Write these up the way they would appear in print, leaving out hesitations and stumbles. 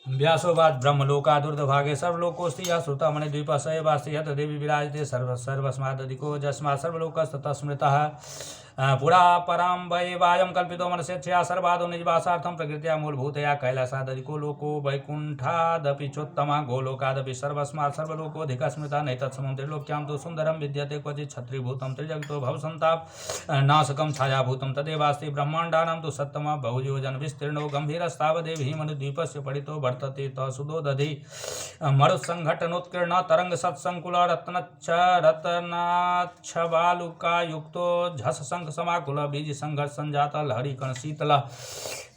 व्यासोवाच ब्रह्मलोकादुर्धभागे सर्वलोकोऽस्ति यः श्रुतमणिद्वीपः स एवास्ति यत् देवी विराजते सर्वस्मादधिको यस्मात् सर्वलोकस्ततः स्मृतः पुरा परां वै वायं कल्पितो मनसेच्छया सर्वादो निजवासार्थं प्रकृत्या मूलभूतया कैलासादधिको लोको वैकुण्ठादपि चोत्तमः गोलोकादपि सर्वस्मात् सर्वलोकोऽधिकः स्मृतः नैतत्समं त्रिलोक्यां तु सुन्दरं विद्यते क्वचित् क्षत्रिभूतं त्रिजगतो भवसन्ताप नाशकं छायाभूतं तदेवास्ति ब्रह्माण्डानां तु सत्तमः बहुयोजन विस्तीर्णो गम्भीरस्तावदेव हिमनुद्वीपस्य पठितो वर्तते त सुदोदधि मरुत्सङ्घटनोत्कीर्ण तरङ्ग सत्सङ्कुल रत्नाच्छबालुकायुक्तो झस समाकुल बीज संघर्ष संजात लहरी कण शीतल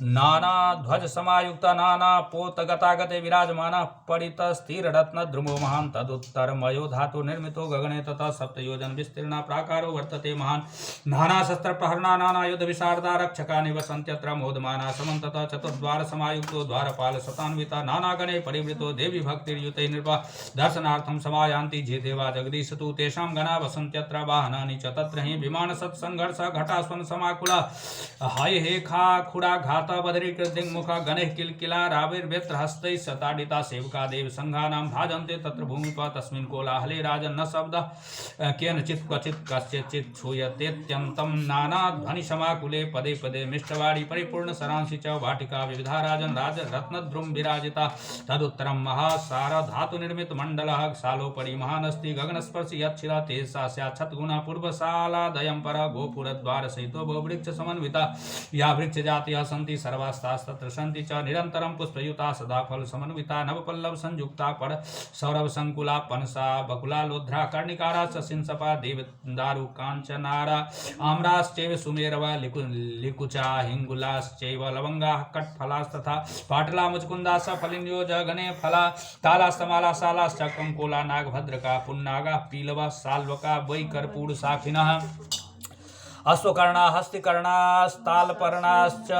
नाना ध्वज समायुक्त नाना पोत गतागते विराजमान परित स्थिर रत्न द्रुमो महान तदुत्तर मयो धातु निर्मितो गगने तथा सप्तयोजन विस्तीर्ण प्राकारो वर्तते महान नाना शस्त्र प्रहरणा नाना युद्ध विशारदा रक्षका निवसन्त्यत्र मोदमाना समन्तत चतुर्द्वार समायुक्तो द्वारपाल शतान्विता नाना गणे परिवृतो देवी भक्तिर्युते निर्वा दर्शनार्थं समायान्ति जे देवा जगदीश तु तेषां गणा वसन्त्यत्र वाहनानि च तत्र हि विमान सत्संघर्ष घटास्वन समाकुला हाय हे खा खुड़ा घाता बदरी कृतिंग मुखा गणेश किलकिला राविर्भित्र हस्तैः सताडिता सेवका देव संघानां भाजन्ते तत्र भूमिपा तस्मिन् कोलाहले राजन् न शब्द केनचित् क्वचित् कस्यचित् श्रूयतेत्यन्तं नाना ध्वनि समाकुले पदे पदे मिष्टवाड़ी परिपूर्ण सरांसि च वाटिका विविधा राजन् राज रत्नद्रुम विराजिता तदुत्तरं महासार धातु निर्मित मंडलः सालोपरि महानस्ति गगनस्पर्शि यच्छिला तेजसा स्यात् छत्गुणा पूर्वशालादयं पर गोपुरद्वार सहितो बहुवृक्ष समन्विता या वृक्ष जातिः सन्ति सर्वास्तास्तत्र सन्ति च निरन्तरं पुष्पयुता सदा फल समन्विता नवपल्लव संयुक्ता पर सौरभ संकुला पनसा बकुला लोध्रा कर्णिकारा सिंसपा देवदारु कांचनारा आम्राश्चैव सुमेरवा लिकुचा हिंगुलाश्चैव लवंगा कटफलास्तथा पाटला मुचकुंदा सफलिन्यो जगने फला तालास्तमाला सालाश्च कंकोला नागभद्रका पुन्नागा पीलवा साल्वका वै कर्पूर साखिनः अश्वकर्णा हस्तिकर्णास्तालपर्णाश्च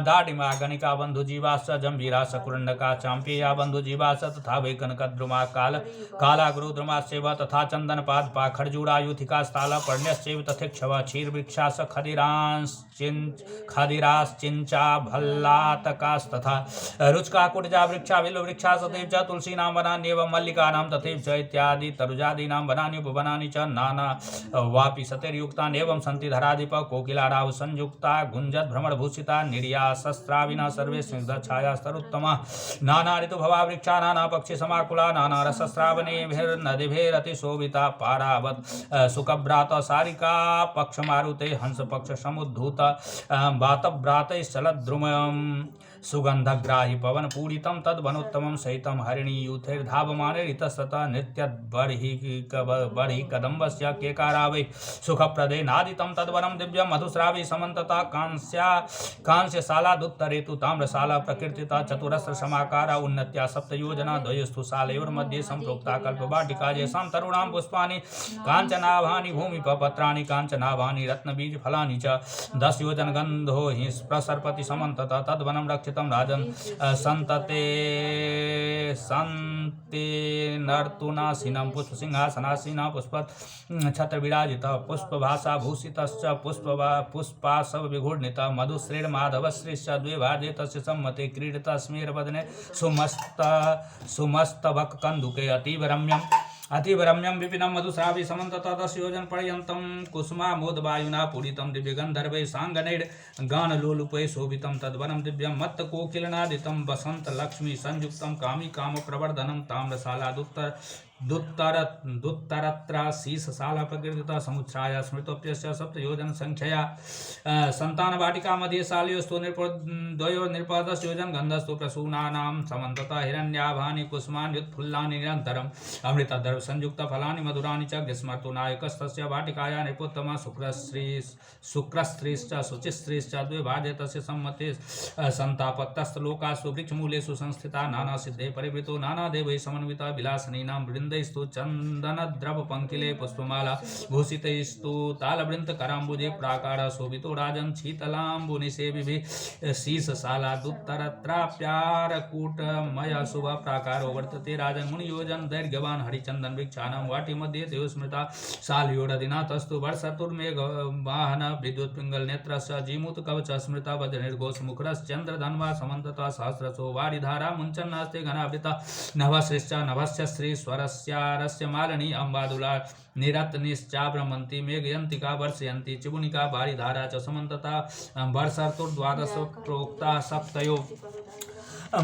दाडिमा गणिका बन्धुजीवाश्च जम्बीरा सकुरण्डका चाम्पेया बन्धुजीवाश्च तथा वै कनकद्रुमा काला गुरुद्रुमाश्चैव तथा चन्दनपादपा खर्जूरायुथिकास्तालपर्ण्यश्चैव तथेक्षव क्षीरवृक्षाश्च खदिराश्चिञ्चा भल्लातकास्तथा रुचका कुटजा वृक्षा विल्ववृक्षा तथैव च तुलसीनां वनान्येव मल्लिकानां तथैव च इत्यादि तरुजादीनां वनान्युपवनानि च नाना वापि सतिर्युक्तानि एवं सन्ति धराधिप कोकिलाराव संयुक्ता गुंजत भ्रमण भूषिता निर्या शस्त्राविना सर्वे स्निग्ध छाया स्तरुत्तमा नाना ऋतुभवा वृक्षा नाना पक्षी समाकुला नाना रसस्रावणेभिर्नदिभिरति शोभिता पारावत सुखभ्रात सारिका पक्ष मारुते हंस पक्ष समुद्धूत बातभ्रातैश्चलद्रुमम् सुगंधग्राहि पवन पूरितं तद्वनोत्तमं सहितं हरिणीयूथैर्धावमाने ऋतस्ततः नृत्यद्बर्हि कदम्बस्य केकारा वै सुखप्रदे नादितं तद्वनं दिव्यं मधुस्रावी समन्तता कांस्यशालादुत्तरे तु ताम्रशाला प्रकीर्तिता चतुरस्र समाकारा उन्नत्या सप्तयोजना द्वयस्तु शालयोर्मध्ये सम्प्रोक्ता कल्पवाटिका येषां तरुणां पुष्पाणि काञ्चनाभानि भूमिपत्राणि काञ्चनाभानि रत्नबीजफलानि च 10 योजन गन्धो हि प्रसर्पति समन्तता तद्वनं रक्षितं राजन् सन्ते नर्तुनासीनं पुष्पसिंहासनासीना पुष्पत् छत्रविराजितः पुष्पभासा भूषितश्च पुष्पासव विघूर्णितः मधुश्रीर्माधवश्रीश्च द्वे भाजे तस्य सम्मते क्रीडितः स्मेरवदने सुमस्तवककन्दुके अतीव रम्यं विपिनं मधुस्रावी समन्ततः 10 योजन पर्यन्तं कुसुमामोदवायुना पूरितं दिव्यगन्धर्वैः साङ्गनैर्गानलोलुपैः शोभितं तद्वनं दिव्यं मत्तकोकिलनादितं वसन्तलक्ष्मी संयुक्तं कामी कामप्रवर्धनं दुत्तरत्र शीर्षशाला प्रकीर्तिता समुच्छ्राया स्मृतोप्यस्य 7 योजन संख्यया संतानवाटिका मध्ये शालयोस्तु द्वयोर्निर्पदश योजन गन्धस्तु प्रसूनानां समन्ततः हिरण्याभानि कुसुमान्युत्फुल्लानि निरन्तरम् अमृतधर्व संयुक्त फलानि मधुराणि च ग्रीष्मर्तु नायकस्तस्य वाटिकाया नृपोत्तमा शुक्रस्त्रीश्च शुचिस्त्रीश्च द्वे भाजे तस्य सम्मते संतापत्तस्तलोकासु वृक्षमूलेषु संस्थिता नाना सिद्धे परिवृतो नाना देवैः समन्विता विलासनीनां वृन्द वृंदैस्तु चंदनद्रव पंकिले पुष्पमाला भूषितैस्तु तालवृंत कराम्बुजे प्राकार शोभितो राजन् शीतलाम्बुनिसेविभिः शीर्षशालादुत्तरत्राप्यारकूटमय शुभ प्राकारो वर्तते राजन् मुनियोजन दैर्घ्यवान् हरिचन्दन वृक्षाणां वाटी मध्ये देव स्मृता शालयोरधिनाथस्तु वर्षतुर्मेघ वाहन विद्युत् पिंगल नेत्रस्य जीमूत कवच स्मृता वज्रनिर्घोष मुखरश्चन्द्रधन्वा समन्तता सहस्रशो वारिधारा मुञ्चन्नास्ते घनावृता नभश्रेश्च नभस्य श्रीस्वरस्यारस्य मालिनी अम्बादुला निरत्निश्चाभ्रमन्ति मेघयन्तिका वर्षयन्ति चिबुनिका वारिधारा च समन्तता वर्षर्तुर्द्वादश प्रोक्ता सप्तयो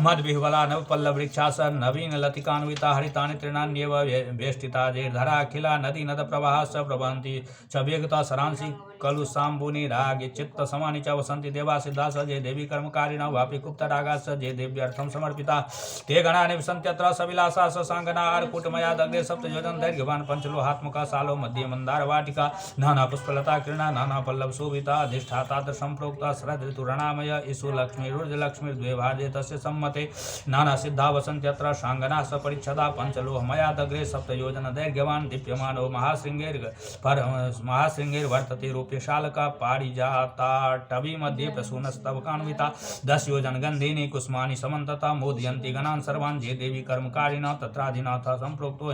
मद्विह्वला नवपल्लवृक्षास नवीन लतिकान्विता हरितानि तृणान्येव वेष्टिता जैर्धरा अखिला नदी नद प्रवाह स प्रवहन्ति च वेगता सरांसि कलु साम्बुनि रागे चित्त समानि च वसन्ति देवा सिद्धा स जय देवी कर्मकारिणा वापि गुप्त रागा स जय देव्यर्थं समर्पिता ते गणानि विसन्त्यत्र सविलासा स सांगना आरकुटमया दग्धे सप्तयोजन दैर्घ्यवान् पंचलोहात्मका सालो मध्ये मंदार वाटिका नाना पुष्पलता किरणा नाना पल्लव शोभिता अधिष्ठाता संप्रोक्ता शरद ऋतुरणामय ईशु लक्ष्मी रुद्र लक्ष्मी द्वे भार्ये तस्य सम्मते नाना सिद्धा वसन्त्यत्र सांगना स परिच्छदा पंचलोहमया दग्धे सप्तयोजन दैर्घ्यवान् दीप्यमानो महाशृंगैर् वर्तते रूप्यशालका पारिजाता टवी मध्ये प्रसूनस्तवकान्विता 10 योजन गंधीनि कुसुमानि समन्तता मोदयन्ति गणान् सर्वान् जे देवी कर्मकारिणा तत्राधिनाथ संप्रोक्तो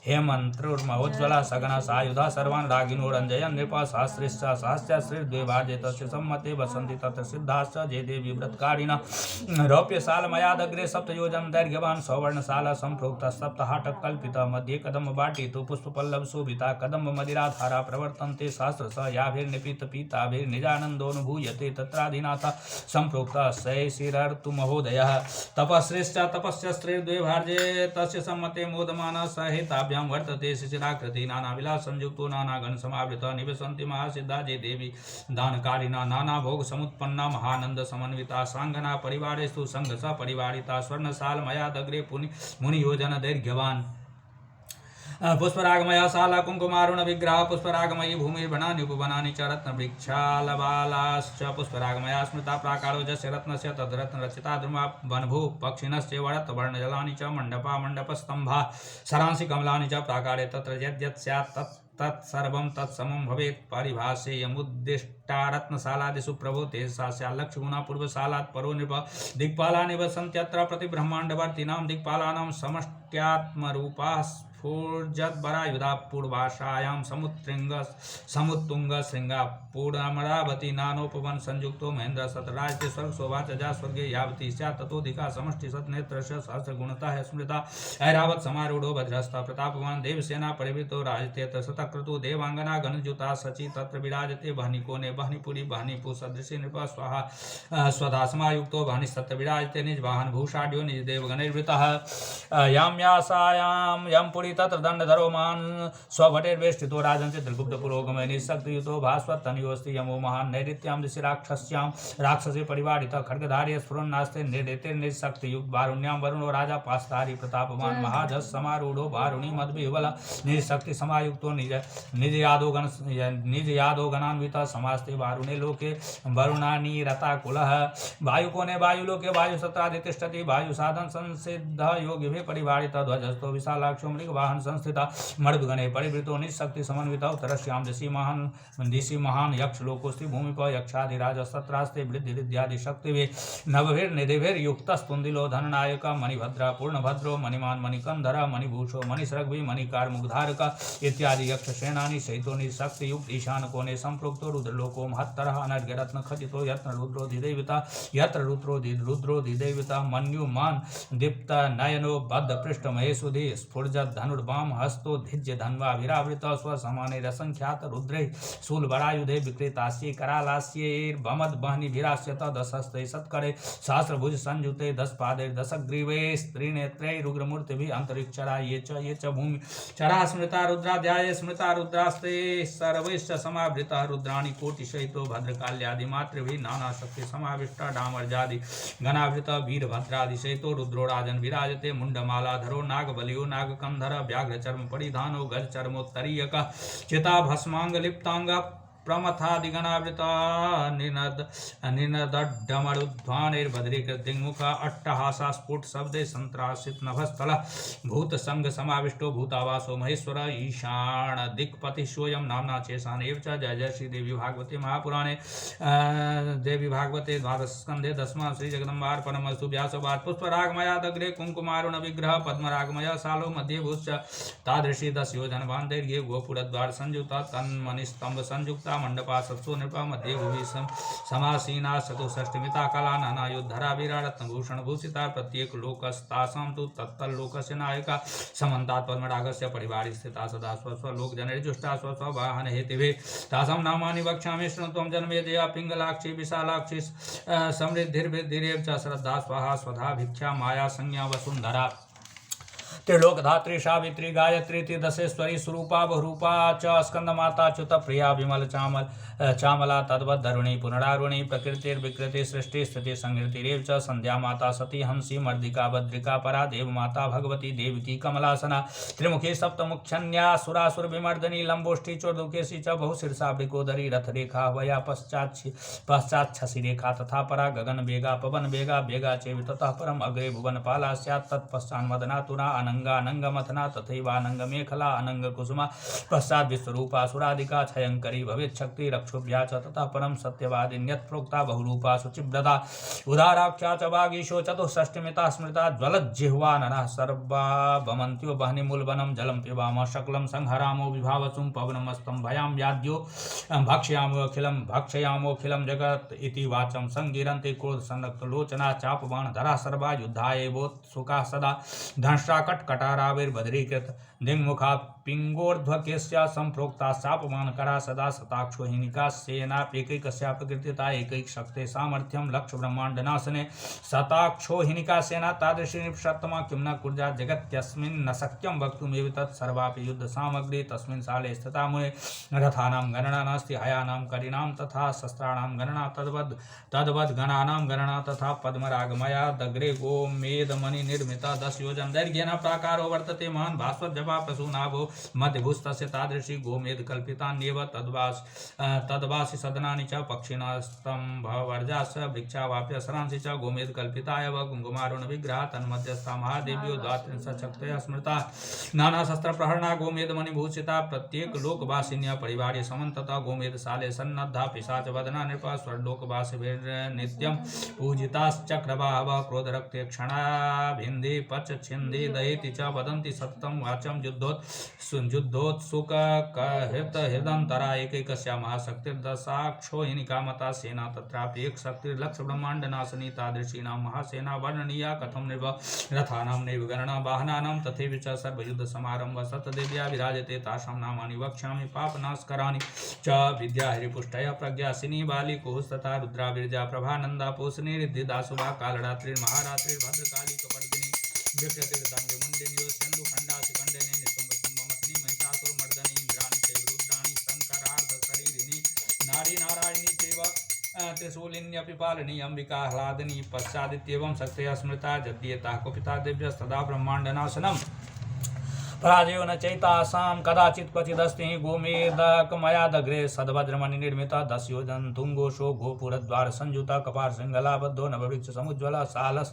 हेमन्त्रुर्महोज्ज्वला सगना सायुधा सर्वान् रागिनो रञ्जयन् नृप सहस्रश्च सहस्रश्रीर्द्वे तस्य सम्मते वसन्ति तत्र सिद्धाश्च जे देवी व्रतकारिणा रौप्यशालमयादग्रे सप्तयोजन दैर्घ्यवान् सौवर्णशाला संप्रोक्ता सप्तहाटक कल्पिता मध्ये कदम्ब वाटितो पुष्पपल्लव शोभिता कदम्ब मदिराधारा प्रवर्तन्ते सहस्रश याभिर्निपीत पीताभिर्निजानन्दोऽनुभूयते तत्राधिनाथ संप्रोक्ता शैशिरर्तु महोदयः तपस्श्रेश्च तपस्यस्त्रीर्द्वे भार्ये तस्य सम्मते मोदमानः सहिताभ्यां वर्तते शिशिराकृति नानाविलास संयुक्तो नानागण समावृतः निवसन्ति महासिद्धा जे देवी दानकारिणा नाना भोग समुत्पन्ना महानंद समन्विता सांगना परिवारेषु संघ परिवारिता स्वर्णशालमयादग्रे मुनियोजन दैर्घ्यवान् पुष्परागमया शाला कुंकुमारुण विग्रह पुष्परागमयी भूमिर्वनानि उपवनानि च रत्नवृक्षालबालाश्च पुष्परागमया स्मृता प्राकारो जस्य रत्नस्य तद्रत्न रचिता द्रुमा वनभू पक्षिणस्य वरत्वर्णजलानि च मंडपा मंडपस्तंभा सरांसि कमलानि च प्राकारे तत्र यद्यत् स्यात् तत्सर्वं तत्समं भवेत् परिभाषेयमुद्दिष्टा रत्नशालादिषु प्रभो तेषा स्याल्लक्षगुणा पूर्वशालात् परो नृप दिक्पालानि वसन्त्यत्र प्रतिब्रह्माण्डवर्तिनां दिक्पालानां समष्ट्यात्मरूपा स्फूर्जद्वरायुधा पूर्वाशायां समुत्तुंग श्रृंगा पूर्णमरावती नानोपवन संयुक्तो महेन्द्र सतराजते स्वर्ग शोभाच जा स्वर्गे यावती स्यात् ततोधिका समष्टि सत्नेत्रस्य सहस्रगुणता स्मृता ऐरावत समारूढ़ो भद्रस्थ प्रतापवान देवसेना परिवृतो राजते शतक्रतु देवांगना गणजुता सची तत्र विराजते बहनिकोने बहनिपुरी बहनिपु सदृशी नृप स्वाहा स्वधा समायुक्तो बहनि सत्य विराजते निज वाहन भूषाढ्यो निज देवगणैर्वृतः याम्यासायां यम पुरी तत्र दंडधरो मान स्वभटेर्वेष्टितो राजन् चित्रगुप्त पुरोगमय निःशक्तियुतो भास्वत्तनयोऽस्ति यमो महान् नैऋत्यां दिशि राक्षस्यां राक्षसे परिवारितः खड्गधारी स्फुरन्नास्ते निर्शक्तियुक्त वारुण्यां वरुणो राजा पास्तारी प्रतापवान् महाजस समारूढ़ो वारुणी मद्विह्वल निःशक्ति समायुक्तो निज यादो गणान्वितः समास्ते वारुणे लोके वरुणानि रताकुलः वायुकोने वायुलोके वायुसत्रादि तिष्ठति वायुसाधन संसिद्ध योगिभिः परिवारितः ध्वजस्थो विशालाक्षो मृगवाहन संस्थिता मर्दगणे परिवृतो निःशक्ति समन्वितः उत्तरस्यां दिशि महान् यक्ष लोकोस्ति भूमिपः यक्षाधिराज सत्रास्ते वृद्धिरिद्यादि शक्तिभिः नवभिर्निधिभिर्युक्तस्तुन्दिलो धननायक मणिभद्र पूर्णभद्रो मणिमान् मणिकन्धर मणिभूषो मणिसृग्भि मणिकारमुखधारक इत्यादि यक्ष सेनानि सहितो निःशक्ति युक्त ईशान कोणे संप्रोक्तो रुद्रलोको महत्तरः अनर्घ्यरत्न खचितो यत्र रुद्रोधिदैवता मन्युमान् दीप्त नयनो बद्ध पृष्ठ महेशुधि स्फुर्जत धनुर्वाम हस्तो धिज्य धन्वाभिरावृत स्वसमाने रसंख्यात रुद्रे शूलबरायुधे विकृतास्ये करालास्यैर्भमद बहनिभिरास्यत दशस्ते सत्करे सहस्रभुज संयुते 10 पादे 10 ग्रीवे स्त्रीनेत्रैरुग्रमूर्तिभिः अंतरिक्षरा ये च भूमि चरा स्मृता रुद्राध्याये स्मृता रुद्रास्ते सर्वैश्च समावृता रुद्राणि कोटिसहितो भद्रकाल्यादि मातृभिः नानाशक्ति समाविष्टा डामर्जादि गणावृता वीरभद्रादि सहितो रुद्रो राजन् विराजते मुंडमालाधरो नागबलियो नागकंधर व्याघ्रचर्म परिधानो गजचर्मोत्तरीयक चिता भस्मांग लिप्तांग प्रमथादिगणावृता निनदड्डमरुध्वानैर्बद्रीकृतिमुख अट्टहासा स्फुट शब्दे संत्रासित नभस्थल भूत संग समाविष्टो भूतावासो महेश्वर ईशान दिक्पति स्वयं नामना चेशान एव च। जय जय श्री देवी भागवते महापुराणे देवी भागवते द्वादश स्कंधे दशमा श्री जगदम्बार्पणमस्तु। व्यासवाद पुष्परागमयादग्रे कुंकुमारुण विग्रह पद्मरागमय सालो मध्ये भूश्च तादृशी 10 योजन बांधैर्घ्ये गोपुरद्वार संयुक्ता तन्मणिस्तंभ संयुक्ता मंडपा सत्सो नृपा मध्ये भुवि समासीना चतुष्षष्टिमिता कला नानायुद्धरा विराटभूषण भूषिता प्रत्येक लोकस्तासां तु तत्तल्लोकस्य नायिका समन्तात् पद्मरागस्य परिवारे स्थिता सदा स्वस्वलोक जनैर्जुष्टा स्वस्ववाहन हेतिभिः तासां नामानि वक्ष्यामि शृणुत्वं जन्मेजया पिङ्गलाक्षी विशालाक्षी समृद्धिर्वृद्धिरेव च श्रद्धा स्वाहा स्वधा भिक्षा माया संज्ञा वसुंधरा त्रिलोकधात्री सावित्री गायत्री दशेश्वरी स्वरूपा बहुरूपा च स्कंदमाता च्युत प्रिया विमल चामला तद्वद्धरुणी पुनरारुणी प्रकृतिर्विकृति सृष्टि स्थिति संहृतिरेव च संध्या माता सती हंसी मर्दिका भद्रिका परा देव माता भगवती देवकी कमलासना त्रिमुखी सप्तमुख्यन्या सुरासुर विमर्दनी लंबोष्ठी चोर्दुकेशी च बहुशीर्षा वृकोदरी रथरेखा वया पश्चात छसी रेखा तथा परा गगन बेगा पवन बेगा बेगा चेव ततः परम अग्रे भुवन पाला स्यात् तत्पश्चान् मदनातुरा अनंग मथना तथैवानंग मेखला अनंग कुसुमा पश्चात विश्वरूपा सुराधिका छयंकरी भवेत् शक्ति रक्षोभ्या च ततः परम सत्यवादिन्यत् प्रोक्ता बहुरूपा शुचिव्रता उदाराक्षा च वागीशो चतुष्षष्टिमिता स्मृता ज्वलज्जिह्वा नरः सर्वा वमन्त्यो वह्निमूलवनं जलं पिबामः शकलं संहरामो विभावसुं पवनमस्तं भयां व्याद्यो भक्षयामोऽखिलं जगत् इति वाचं संगिरन्ति क्रोध संरक्त लोचना चापबाण धरा सर्वा युद्धाय वोत्सुका सदा धंष्ट्राकट कटाराविर्बद्रीकृत दिङ्मुखा पिङ्गोर्ध्वकेस्या संप्रोक्ता शापमानकरा सदा शताक्षो हिनिका सेनाप्येकैकस्यापकृत्यता एकैक शक्ते सामर्थ्यं लक्ष्य ब्रह्माण्डनाशने शताक्षो हिनिका सेना तादृशी निपषत्तमा किं न कुर्जा जगत्यस्मिन् न शक्यं वक्तुमेव तत् सर्वापि युद्ध सामग्री तस्मिन् साले स्थिता मुने रथानां गणना नास्ति हयानां करीणां तथा शस्त्राणां गणना तद्वद् गणानां गणना तथा पद्मरागमया दग्रे गोमेदमणि निर्मिता 10 योजन दैर्घ्येन प्राकारो वर्तते महान् भास्वज्जपा प्रसूनाभो मध्यभूस्तस्य तादृशी गोमेद कल्पितान्येव तद्वासि सदनानि च पक्षिणस्तम्भवर्जास वृक्षावाप्य सरांसि च गोमेद कल्पिता एव कुङ्कुमारुण विग्रहा तन्मध्यस्था महादेव्यो द्वात्रिंशत् शक्तयः स्मृता नानाशस्त्र प्रहरणा गोमेदमणिभूषिता प्रत्येक लोकवासिन्या परिवारे समन्तता गोमेदशाले सन्नद्धा पिशाचवदना नृपा स्वर्लोकवासिभिर्नित्यं पूजिताश्चक्रवाहवः क्रोधरक्ते क्षणाभिन्धि पच छिन्धि दहेति च वदन्ति सततं वाचं युद्धोत्सुक हृत हृदंतरा एकैकस्या महाशक्तिर्दशाक्षो हिनिका मता सेना तत्रापि एक शक्तिर्लक्ष्य ब्रह्मांड नाशनी तादृशीनां महासेना वर्णनीया कथं नृप रथानां नैव गणना वाहनानां तथैव च सर्वयुद्ध समारंभ सतदेव्या विराजते तासां नामानि वक्ष्यामि पापनाशकराणि च विद्या हरिपुष्टया प्रज्ञासिनी बालिकोस्तथा रुद्रा विरजा प्रभानंदा पोषणी रिद्धिदासुभा कालरात्रिर्महारात्रिर्भद्रकाली कपर्दिनी विप्रतिर्दंडे मुंडिन्यो सिंधुखंडा शिखंडिनी नितुंबसिंहमथनी महिषासुरमर्दनी इंद्राणी चैवरुद्राणी शंकरार्ध शरीरिणी नारी नारायणी चैव त्रिशूलिन्यपि पालिनी अंबिका ह्लादिनी पश्चादित्येवं शक्तया स्मृता जद्येताः कुपिता दिव्यस्तदा ब्रह्माण्डनाशनम् पराजयो न चैतासां कदाचित् क्वचिदस्ति गोमेदकमयादग्रे सद्वज्रमणि निर्मिता 10 योजन तुंगोशो गोपुरद्वार संयुता कपार सिंगलाबद्धो नववृक्ष समुज्ज्वल सालस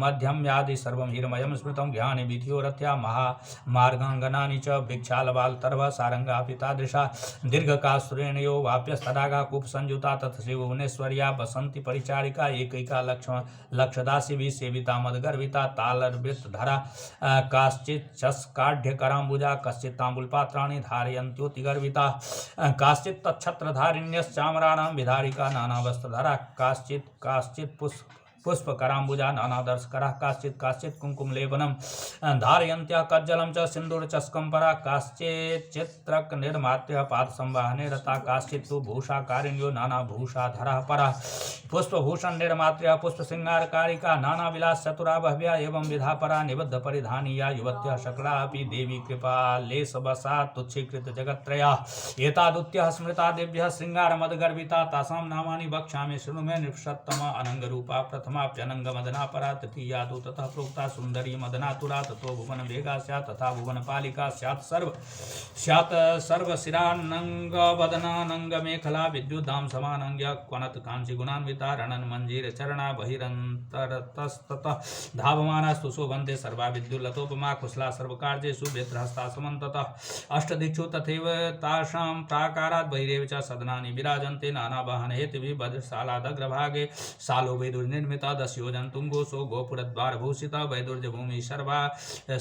मध्यम यादि सर्वं हिरमयं स्मृतं ज्ञानि वीथ्यो रथ्या महामार्गाङ्गनानि च वृक्षालवाल तरव सारंगा पितादृशा दीर्घकासुरेणयो वाप्यस्तडागा कूप संयुता तथैव भुवनेश्वर्या बसंति परिचारिका एकैका लक्षदासी सेविता मदगर्विता तालर्वृत्त धरा काश्चित् चस्काढ्यकराम्बुजा कश्चित् ताम्बूलपात्राणि धारयन्त्योतिगर्विता काश्चित् तच्छत्रधारिण्यश्चामराणां विधारिका नानावस्त्रधरा काश्चित् पुष्पकराम्बुजा नानादर्शकरः काश्चित् कुङ्कुमलेपनं धारयन्त्याः कज्जलं च सिन्दूरचषकं परा काश्चित् चित्रक निर्मात्य पादसंवाहने रता काश्चित् तु भूषाकारिण्यो नानाभूषाधरः परः पुष्पभूषण निर्मात्र्य पुष्पसिंगारकारिका नानाविलास चतुरा बह्व्या एवं विधा परा निबद्ध परिधानीया युवत्यः शकला अपि देवी कृपालेशवशात् तुच्छीकृत जगत्त्रयः एतादुत्यः स्मृता देव्यः श्रृंगारमदगर्विता तासां नामानि वक्ष्यामि शृणु मे नृपसत्तम अनङ्गरूपा प्रथम समाप्यनंग मदना परा तृतीया तु ततः प्रोक्ता सुंदरी मदनातुरा ततो भुवन वेगा स्यात् तथा भुवन पालिका स्यात् सर्वशिरानंग वदनानंग मेखला विद्युदाम समानंग्य क्वनत कांची गुणान्विता रणन मंजीर चरणा बहिरंतरतस्ततः धावमानास्तु शोभन्ते सर्वा विद्युल्लतोपमा कुशला सर्वकार्येषु व्यत्रहस्ता समन्ततः अष्टदिक्षु तथैव तासां प्राकारात् बहिरेव च सदनानि विराजन्ते नानावाहनहेतुभिः भद्रशालादग्रभागे शालो वैदुर्निर्मिता 10 योजन तुङ्गोसो गोपुरद्वारभूषिता वैदुर्यभूमिः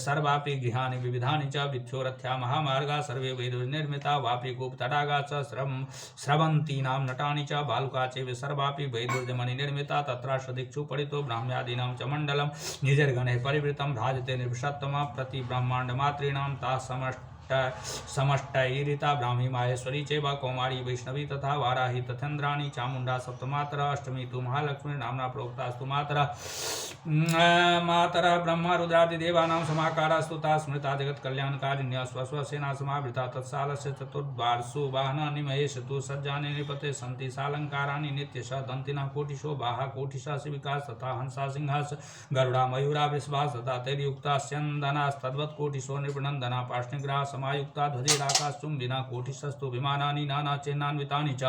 सर्वापि गृहाणि विविधानि च विक्षोरथ्या महामार्गा सर्वे वैदुर्निर्मिता वापि कूपतडागा च स्रवन्तीनां नटानि च बालुका चैव सर्वापि वैदुर्यमणिनिर्मिता तत्राष्टदिक्षु पठितो ब्राह्म्यादीनां च मण्डलं निजर्गणैः परिवृतं भ्राजते निर्विषत्तमा प्रति ब्रह्माण्डमातॄणां ता समष्टैरिता ब्राह्मी माहेश्वरी चैव कौमारी वैष्णवी तथा वाराही तथेन्द्राणी चामुण्डा सप्तमातरा अष्टमी तु महालक्ष्मी नाम्ना प्रोक्तास्तु मातरः ब्रह्मा रुद्रादिदेवानां समाकारास्तु ता स्मृता जगत्कल्याणकारिण्या स्वस्वसेना समावृता तत्सालस्य चतुर्द्वारसु वाहनानि महेशतु सज्जानि निपते सन्ति सालङ्काराणि नित्यशः दन्तिनः कोटिशो बाहा कोटिशः शिविकाः तथा हंसा सिंहास गरुडा मयूरा वृषभाः तथा तैर्युक्ता स्यन्दनास्तद्वत् कोटिशो नृपनन्दना पाष्णिग्रहा समायुक्ता ध्वजिराकाशचुम्बिना कोटिशस्तु विमानानि नानाचिह्नान्वितानि च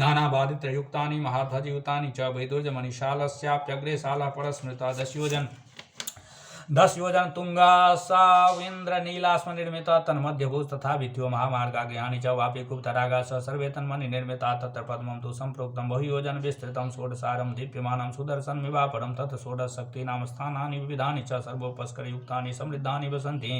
नानाबाधित्रयुक्तानि महाध्वजयुतानि च वैदुर्यमणिशालस्याप्यग्रे शाला परस्मृता 10 योजन तुंगा साविंद्र नीलास्म निर्मित तन्मध्यभूत तथा विथ्यो महामार्गा ज्ञानी च वापि कुप्तरागा स सर्वे तन्मनि निर्मिता तत्र पद्मं तु संप्रोक्तं बहुयोजन विस्तृतं षोडशारं दीप्यमानं सुदर्शन विवापरं तत् षोडश शक्तीनां स्थानानि विविधानि च सर्वोपस्करयुक्तानि समृद्धानि वसन्ति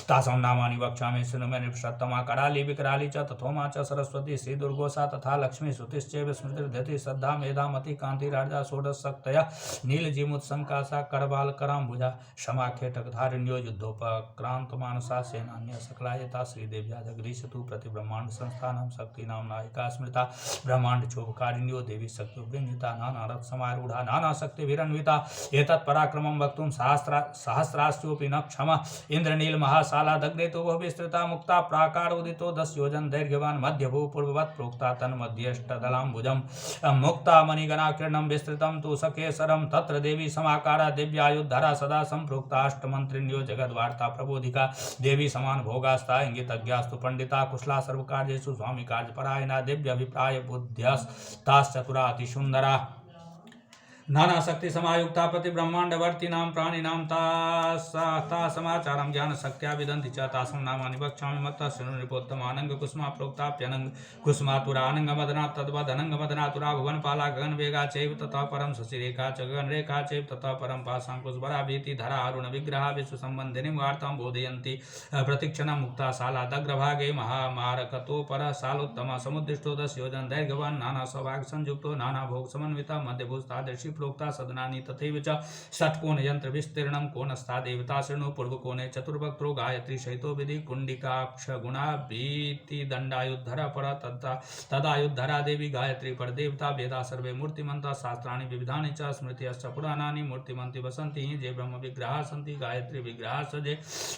तासां नामानि वक्ष्यामि शृणु मे नृपसत्तमा कराली विकराली च तथोमा च सरस्वती श्री दुर्गोसा तथा लक्ष्मी श्रुतिश्चैव स्मृतिर्धति श्रद्धा मेधामति कान्तिराजा षोडश शक्तयः नीलजीमुत्संकासा करबाल कराम्बुजा क्षमाखेटकधारिण्यो युद्धोपक्रांत मानसा सेनान्य सकलायता श्रीदेव्या जगदीशतु प्रतिब्रह्मांड संस्थानं शक्तीनां नायिका स्मृता ब्रह्मांड क्षोभकारिण्यो देवी शक्तियो वृंजिता नानारथ समारूढ़ा नाना शक्तिभिरन्विता एतत् पराक्रमं वक्तुं सहस्रास्योऽपि न क्षमः इंद्रनील महाशालादग्रे तु बहु विस्तृता मुक्ता प्राकार उदितो 10 योजन दैर्घ्यवान् मध्यभू पूर्ववत् प्रोक्ता तन्मध्यष्टदलाम्बुजं मुक्ता मणिगणाकीर्णं विस्तृतं तु सकेसरं तत्र देवी समाकारा दिव्यायुद्धरा सदा संप्रोक्ता अष्टमंत्रिण्यो जगद्वार्ता प्रबोधिका देवी समान भोगास्ता इंगितज्ञास्तु पंडिता कुशला सर्वकार्येषु स्वामी कार्यपरायणा दिव्य अभिप्राय बुद्ध्यस्ताश्चतुरा अतिसुंदरा नाना शक्ति समायुक्ता प्रति ब्रह्मांडवर्तीनां प्राणिनां ता समाचारं ज्ञान शक्त्या विदन्ति च तासां नामानि वक्ष्यामि मत्तः शृणु नृपोत्तमानंग कुसुमा प्रोक्ताप्यनंग कुसुमातुरानंग मदना तद्वदनंग मदनातुरा भुवनपाला गगनवेगा चैव ततः परं शशिरेखा च गगनरेखा चैव ततः परं पाशांकुशवरा भीति धरा अरुण विग्रहा विश्वसंबन्धिनीं वार्तां बोधयन्ति प्रतिक्षणं मुक्ता शालादग्रभागे महामारकतोपर शालोत्तमा समुद्दिष्टो 10 योजन दैर्घ्यवान् नाना सौभाग्य संयुक्तो नाना भोग समन्विता मध्यभूस्तादृशी प्रोक्ता सदनानि तथैव च षट्कोण यंत्र विस्तीर्णं कोणस्था देवता शृणु पूर्वकोणे चतुर्वक्त्रो गायत्री सहितो विधि कुंडिकाक्ष गुणा भीति दंडायुद्धरा पर तदायुद्धरा देवी गायत्री पर देवता वेदा सर्वे मूर्तिमन्ता शास्त्राणि विविधानि च स्मृतिश्च पुराणानि मूर्तिमन्ति वसन्ति जे ब्रह्म विग्रहाः सन्ति गायत्री विग्रहाः स जे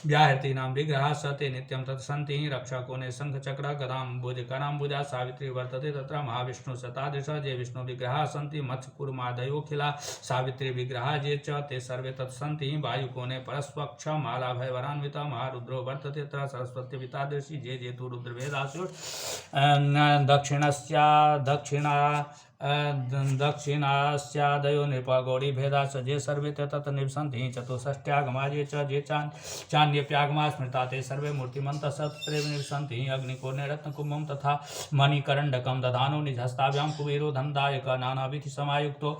व्याहृतीनां विग्रहाः स ते नित्यं तत् सन्ति रक्षकोणे शंख चक्र गदाम्बुज कराम्बुजा सावित्री वर्तते तत्र महाविष्णु शतादृश जे विष्णु विग्रहाः सन्ति मत्स्यकूर्मादयो खिला सावित्री विग्रहा जे च ते सर्वे तत्सन्ति वायुकोणे परस्वक्ष माला भयवरान्विता महारुद्रो वर्तते तत्र सरस्वती वितादृशी जे जे तु रुद्रवेदासु दक्षिणास्यादयो नृपगौरी भेदा च जे सर्वे तत् निवसन्ति चतुष्षष्ट्यागमा जे च जे चान्यप्यागमा स्मृता ते सर्वे मूर्तिमन्तः तत्रैव निवसन्ति अग्निकोणे रत्नकुम्भं तथा मणिकरण्डकं दधानो निजहस्ताभ्यां कुबेरो धनदायक नानाविधि समायुक्तो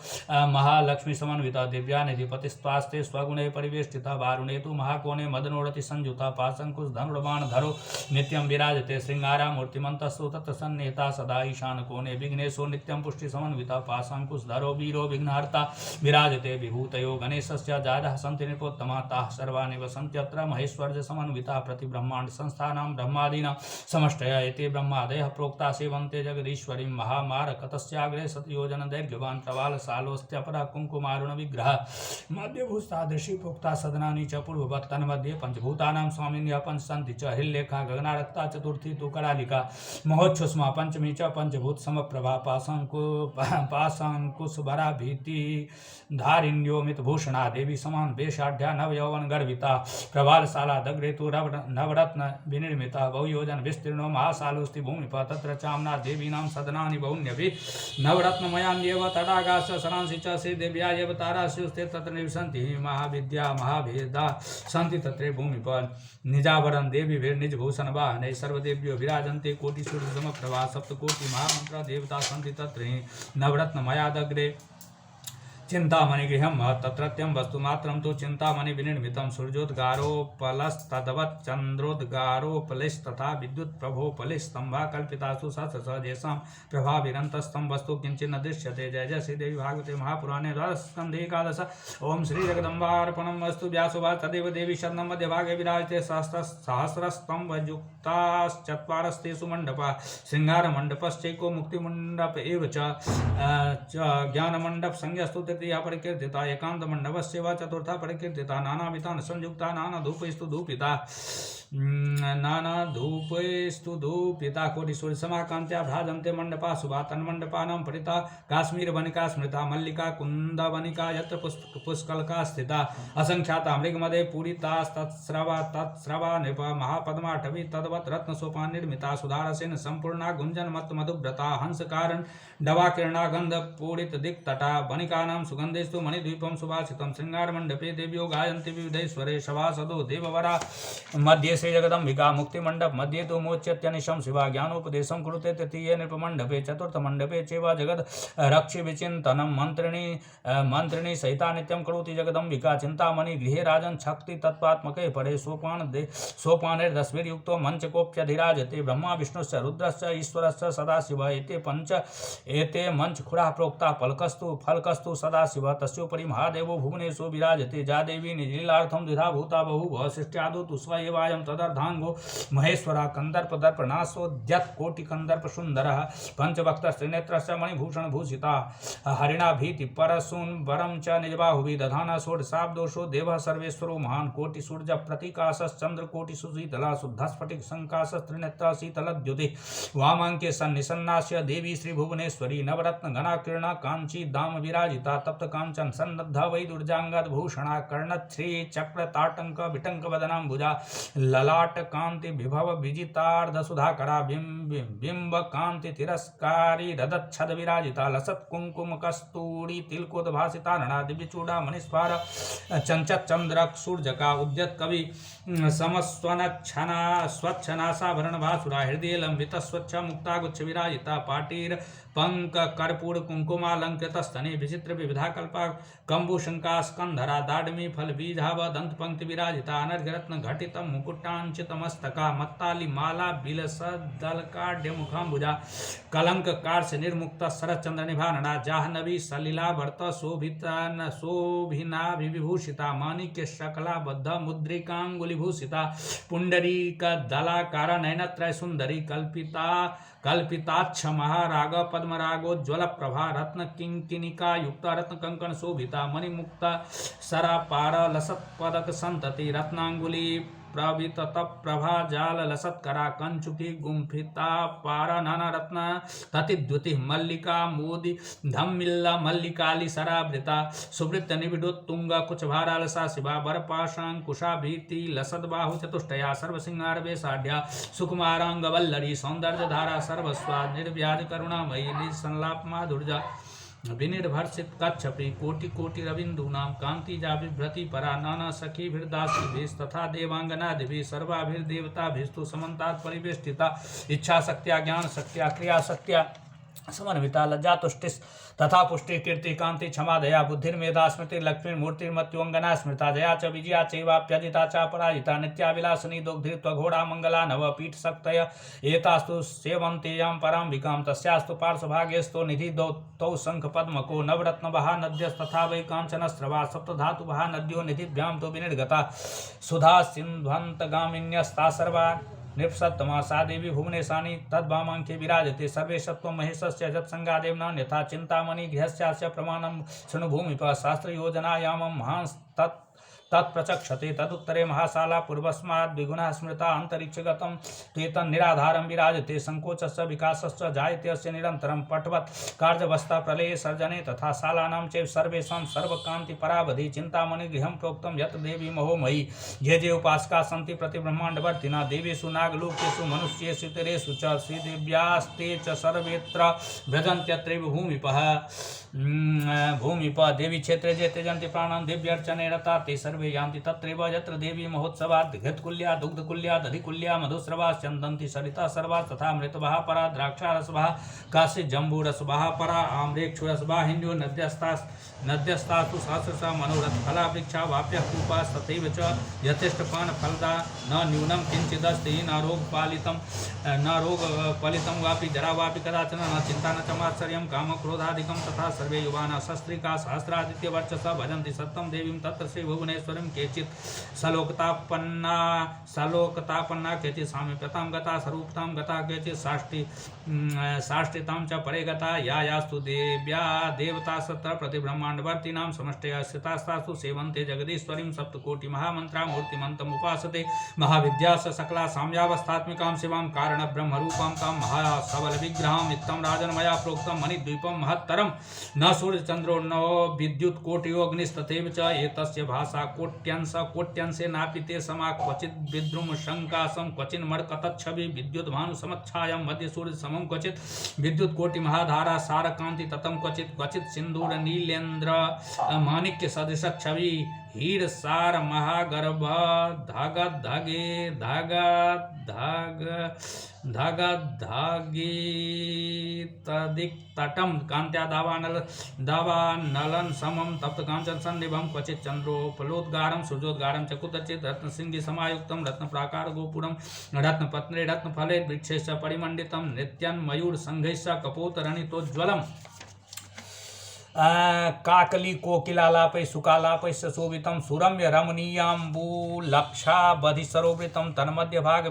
महालक्ष्मी समन्विता दिव्यानिधिपतिस्त्वास्ते स्वगुणे परिवेष्टिता वारुणे तु महाकोणे मदनोरति संयुता पाशंकुश धनुर्बाणधरो नित्यं विराजते श्रृंगारा मूर्तिमन्तस्तु तत्र सन्निहिता सदा ईशान कोणे विघ्नेशो नित्यं पुष्टि समन्विता पाशांकुशधरो वीरो विघ्नहर्ता विराजते विभूतयो गणेशस्य जातः सन्ति नृपोत्तमा ताः सर्वाणि वसन्त्यत्र महेश्वर्य समन्विता प्रति ब्रह्मांड संस्थानां ब्रह्मादीनां समष्टया एते ब्रह्मादयः प्रोक्ता सेवन्ते जगदीश्वरीं महामारकतस्याग्रे शतयोजन दैर्घ्यवान् प्रवालशालोस्त्यपरा कुङ्कुमारुण विग्रह मध्यभूस्तादृशी प्रोक्ता सदनानि च पूर्ववत् तन्मध्ये पंचभूतानां स्वामिन्यः पंच सन्ति च हिल्लेखा गगनारक्ता चतुर्थी तु करालिका महोच्छुष्मा पंचमी च पंचभूत समप्रभा पाशंकुश पाशाङ्कुशभरा भीति धारिण्यो मितभूषणा देवी समान वेशाढ्या नवयौवन गर्भिता प्रभालशाला दग्रेतु नवरत्न विनिर्मिता बहुयोजन विस्तीर्णो महाशालोस्ति भूमिप तत्र चाम्ना देवीनां सदनानि बहुन्यपि नवरत्नमयान्येव तडागाश्च सरांसि च श्रीदेव्या एव तारास्युस्ते तत्र निवसन्ति महाविद्या महाभेदा सन्ति तत्रे भूमिप निजावरं देवीभिर्निजभूषण वाहनैः सर्वदेव्यो विराजन्ते कोटिसूर्यसमप्रभा सप्तकोटि महामन्त्रा देवता सन्ति तत्र नवरत्नमयादग्रे चिंतामणिगृहं तत्रत्यं वस्तुमात्रं तु चिंतामणिविनिर्मितं सूर्योद्गारोपलस्तद्वत् चन्द्रोद्गारोपलिस्तथा विद्युत्प्रभोपलिस्तंभा कल्पितासु सहस्रशः प्रभाविरन्तस्थं वस्तु किञ्चिन्न दृश्यते। जय जय श्रीदेवी भागवते महापुराणे द्वादशस्कन्धे एकादश। ओं श्रीजगदम्बार्पणं वस्तु व्यासोवाच तदेव देवी शरणं मध्यभागे विराजते सहस्रस्तंभयुक्ताश्चत्वारस्तेषु मण्डपा शृङ्गारमण्डपश्चैको मुक्तिमण्डप एव च ज्ञानमण्डप संज्ञस्तु तृतीया परिकीर्तिता एकांत मंडपस्य वा चतुर्था परिकीर्तिता नानाविधान संयुक्ता नानाधूपैस्तु धूपिता नानाधूपैस्तु कोटिसूर्य समाकान्त्या भ्राजन्ते मंडपा शुभा तन्मण्डपानां परिता काश्मीरवनिका स्मृता मल्लिका कुन्दवनिका यत्र पुष्कलका स्थिता असंख्याता मृगमदे पूरितास्तत्स्रवा नृप महापद्माटवी तद्वत् रत्नसोपान निर्मिता सुधारसेन संपूर्णा गुंजन मत मधुव्रता हंसकारण डवाकिरणा गंध पूरित दिक्तटा वनिकानां सुगंधेस्तु मणिद्वीपं सुभाषितं श्रृंगारमण्डपे देव्यो गायन्ति विविधैश्वरे सभासदो देववरा मध्ये श्री जगदम्बिका मुक्तिमण्डप मध्ये तु मोच्यत्यनिशं शिवा ज्ञानोपदेशं कुरुते तृतीये नृपमण्डपे चतुर्थमण्डपे चैव जगद् रक्षि विचिन्तनं मंत्रिणी सहिता नित्यं करोति जगदम्बिका चिन्तामणि गृहे राजन् शक्ति तत्त्वात्मके परे सोपानैर्दशभिर्युक्तो मञ्चकोऽप्यधिराजते ब्रह्मा विष्णुश्च रुद्रश्च ईश्वरश्च सदाशिव एते मंचखुरा प्रोक्ता फलकस्तु सदाशिव तस्योपरि महादेवो भुवनेषु विराजते जा देवी निजलीलार्थं द्विधा भूता बहुभुवः सृष्ट्यादौ तु स्व एवायं तदर्धांगो महेश्वरः कन्दर्पदर्पणासोऽद्यत्कोटिकन्दर्पसुन्दरः पंचवक्त्रस्त्रिनेत्रश्च मणिभूषणभूषिता हरिणाभीतिपरसून् वरं च निजबाहुभिः दधाना षोडशाब्दोषो देवः सर्वेश्वरो महान् कोटिसूर्यप्रतीकाशश्चन्द्रकोटिसुशीतला शुद्धस्फटिकसङ्काशस्त्रिनेत्रा शीतलद्युतिः वामाङ्के सन्निसन्नास्य देवी श्रीभुवनेश्वरी नवरत्नघनाकिरणा काञ्ची दाम विराजिता तप्त कांचन सन्नद्धा वैदुर्जाङ्गदभूषणा कर्णश्री चक्रताटंक विटंक वदनाम्बुजा ललाट कांति विभव विजितार्ध सुधाकरा बिंब कांति तिरस्कारी रदच्छद विराजिता लसत कुंकुम कस्तूरी तिलकोद्भासिता रणा दिव्यचूड़ा मणिस्वार चंचत चंद्रक सूर्यका उद्यत कवि समस्वनच्छना स्वच्छनासाभरण भासुरा हृदय लंबित स्वच्छ मुक्ता गुच्छ विराजिता पाटीर पंक कर्पूर कुंकुमालंकृत स्तने विचित्र विविधा कल्पा कंबुशंका स्कंधरा दाडमी फल बीजाव दंत पंक्ति विराजिता अनर्घरत्न घटित मुकुटांचित मस्तका मत्ताली माला बिलसदलकाढ्य मुखाम्बुजा कलंक कार्ष निर्मुक्त शरचंद्र निभानना जाह्नवी सलिला भर्त शोभिना विभूषिता माणिक्य शकला बद्ध मुद्रिकांगुलिभूषिता पुंडरीक दलाकार नयनत्रय सुंदरी कल्पिताक्ष महाराग पद्मरागोज्ज्वल प्रभा रत्न किंकिनिका युक्त रत्न कंकण शोभिता मणिमुक्ता सरापार लसत पदक संतति रत्नांगुली प्रवित प्रभा जाल लसत्करा कंचुकी गुंफिता पारा नाना रत्न ततिद्युति मल्लिका मोदी धम्मिल्ला मल्लिकाली सरावृता सुवृत्त निबिडोत्तुंग कुचभारा लसा शिवा बरपाशांकुशा भीति लसद बाहु चतुष्टया सर्वसिंगार वेशाढ्या सुकुमारांग वल्लरी सौंदर्य धारा सर्वस्वा निर्व्याज करुणामयी संलाप माधुर्जा विनिर्भर्षित कच्छपि कोटि कोटि रविन्दूनां कांतिजा बिभ्रति परा नाना सखीभिर्दासीभिस्तथा देवांगनादिभिः सर्वाभिर्देवताभिस्तु समन्तात् परिवेष्टिता इच्छा शक्त्या ज्ञान शक्त्या क्रिया शक्त्या समन्विता लज्जा तुष्टिस् तथा पुष्टि कीर्ति कांति क्षमा दया बुद्धिर्मेधा स्मृति लक्ष्मी मूर्तिर्मत्योंगना स्मृता जया च विजया चैवाप्यजिता च पराजिता नित्या विलासिनी दोग्धृत्व घोड़ा मंगला नव पीठ शक्तय एतास्तु सेवन्तेयां पराम्बिकां तस्यास्तु पार्श्वभागेस्तो निधि तौ शंख पद्मको नवरत्न बहा नद्यस्तथा वै कांचनस्रवा सप्तधातु बहा नद्यो निधिभ्यां तो विनिर्गता सुधा सिन्ध्वन्तगामिन्यस्ता सर्वा नृपसत्तमा सा देवी भुवनेशानी तद्वामांके विराजते सर्वेशत्वं महेशस्य जत्संगादेव नान्यथा चिंतामणि गृहस्यास्य प्रमाणं शृणु भूमिपः शास्त्रयोजनायामं महांस्तत् तत्प्रचक्षते तदुत्तरे महाशाला पूर्वस्मात् द्विगुणः स्मृता अन्तरिक्षगतं तेतन्निराधारं विराजते संकोचस्य विकासश्च जायते अस्य निरन्तरं पटवत् कार्यावस्था प्रलये सर्जने तथा शालानां चैव सर्वेषां सर्वकान्तिपरावधि चिन्तामणि गृहं प्रोक्तं यत् देवी महोमयी ये जे उपासका सन्ति प्रतिब्रह्माण्डवर्तिना देवेषु नागलोकेषु मनुष्येषु इतरेषु च श्रीदेव्यास्ते च सर्वेत्र व्रजन्त्यत्रैव भूमिपः देवी क्षेत्रे जे त्यजन्ति प्राणान् देव्यर्चने रता ते सर्वे यान्ति तत्रैव यत्र देवी महोत्सवात् घृतकुल्या दुग्धकुल्या दधिकुल्या मधुस्रवा चन्दन्ति सरिता सर्वा तथा मृतभः परा द्राक्षारसभः काशी जम्बूरसभः परा आम्रेक्षुरसभः हिन्दू नद्यस्तास्तु सहस्रशः मनोरथ फला वृक्षा वाप्यः कूपास् तथैव च यथेष्टपानफलदा न न्यूनं किञ्चिदस्ति न रोगपलितं वापि जरा वापि कदाचन न चिन्ता न च मात्सर्यं कामक्रोधादिकं तथा सर्वे युवानः सस्त्रीका सहस्रादित्यवर्चसा भजन्ति सत्यं देवीं तत्र श्रीभुवनेश्वरीं केचित् सलोकतापन्ना केचित् सामीप्यतां गता स्वरूपतां गता केचित् साष्टितां च परे गता यास्तु देव्या देवता सत्र प्रतिब्रह्माण्डवर्तीनां समष्टया स्थितास्तास्तु सेवन्ते जगदीश्वरीं सप्तकोटिमहामन्त्रां मूर्तिमन्तम् उपासते महाविद्यास्य सकला साम्यावस्थात्मिकां शिवां कारणब्रह्मरूपां तां महासबलविग्रहां नित्यं राजन्मया प्रोक्तं मणिद्वीपं महत्तरं न सूर्यचन्द्रो न विद्युत्कोटियोऽग्निस्तथैव च एतस्य भाषा कोट्यंशे नापि ते समा क्वचित् विद्रुमशङ्कासं क्वचिन् मर्कतच्छवि विद्युद्भानुसमच्छायां मध्ये सूर्यसमं क्वचित् विद्युत्कोटिमहाधारा सारकान्ति ततं क्वचित् सिन्दूरनीलेन्द्र माणिक्यसदृशच्छवि हीरसार महागर्भ धागधागितदिक्तटं कान्त्या दावानलं समं तप्तकाञ्चन सन्निभं क्वचित् चन्द्रोपलोद्गारं सूर्योद्गारं च कुत्रचित् रत्नसिंहिसमायुक्तं रत्नप्राकारगोपुरं रत्नपत्रे रत्नफले वृक्षैश्च परिमण्डितं नृत्यन्मयूरसङ्घैश्च कपोतरणितोज्ज्वलम् काकली कोकिलालापै सुकालापैश्च शोभितं सुरम्य रमणीयाम्बुलक्षाबधिसरोवृतं तन्मध्यभाग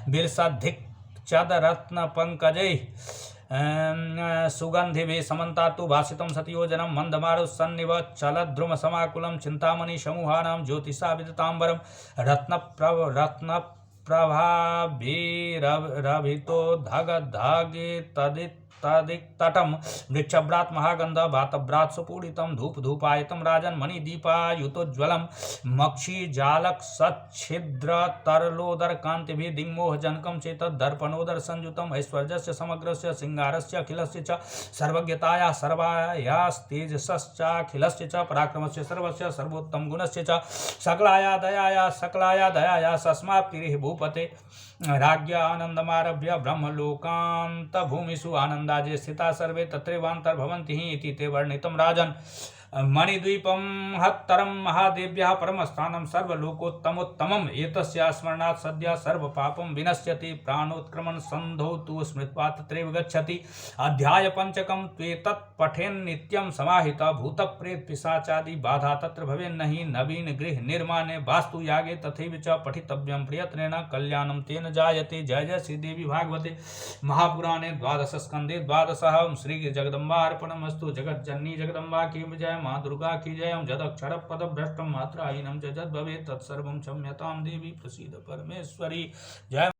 विलसद्धिक्चदरत्नपङ्कजैः सुगन्धिभिः समन्तात्तु भासितं सतयोजनं मन्दमारुस्सन्निवच्चलद्रुमसमाकुलं चिन्तामणि समूहानां ज्योतिषा विदिताम्बरं रत्नप्रभाभिरभितो धगधागे तदिक्तटं वृक्षभ्रात् महागन्ध भातभ्रात् सुपूरितं धूपधूपायतं राजन् मणिदीपायुतोज्ज्वलं मक्षिजालकसच्छिद्रतरलोदरकान्तिभिः दिङ्मोहजनकं चेतद्धर्पणोदरसंयुतम् ऐश्वर्यस्य समग्रस्य सिंगारस्य अखिलस्य च सर्वज्ञतायाः सर्वायास्तेजसश्चाखिलस्य च पराक्रमस्य सर्वस्य सर्वोत्तमगुणस्य च सकलाया दयाया सस्माप्तिरिह भूपते राज्ञा आनन्दमारभ्य ब्रह्मलोकान्त भूमिषु आनन्दाजे स्थिता सर्वे तत्रैवान्तर्भवन्ति हि इति ते वर्णितं राजन् मणिद्वीपं महत्तरं महादेव्याः परमस्थानं सर्वलोकोत्तमोत्तमम् एतस्याः स्मरणात् सद्यः सर्वपापं विनश्यति प्राणोत्क्रमण सन्धौ तु स्मृत्वा तत्रैव गच्छति अध्याय पंचकं त्वेतत् पठेन्नित्यं समाहितः भूतप्रेत पिशाचादि बाधा तत्र भवेन्नहि नवीन गृह निर्माणे वास्तु यागे तथैव च पठितव्यं प्रयत्नेन कल्याणं तेन जायते। जय जय श्रीदेवी भागवते महापुराणे 12 स्कन्धे 12 श्री जगदम्बार्पणमस्तु। जगज्जननी जगदम्बा की जय, माँ दुर्गा की जय। जदक्षर पद भ्रष्टम मात्राहीनम च जद भवेत् तत्सर्वं क्षम्यतां देवी प्रसीद परमेश्वरी। जय।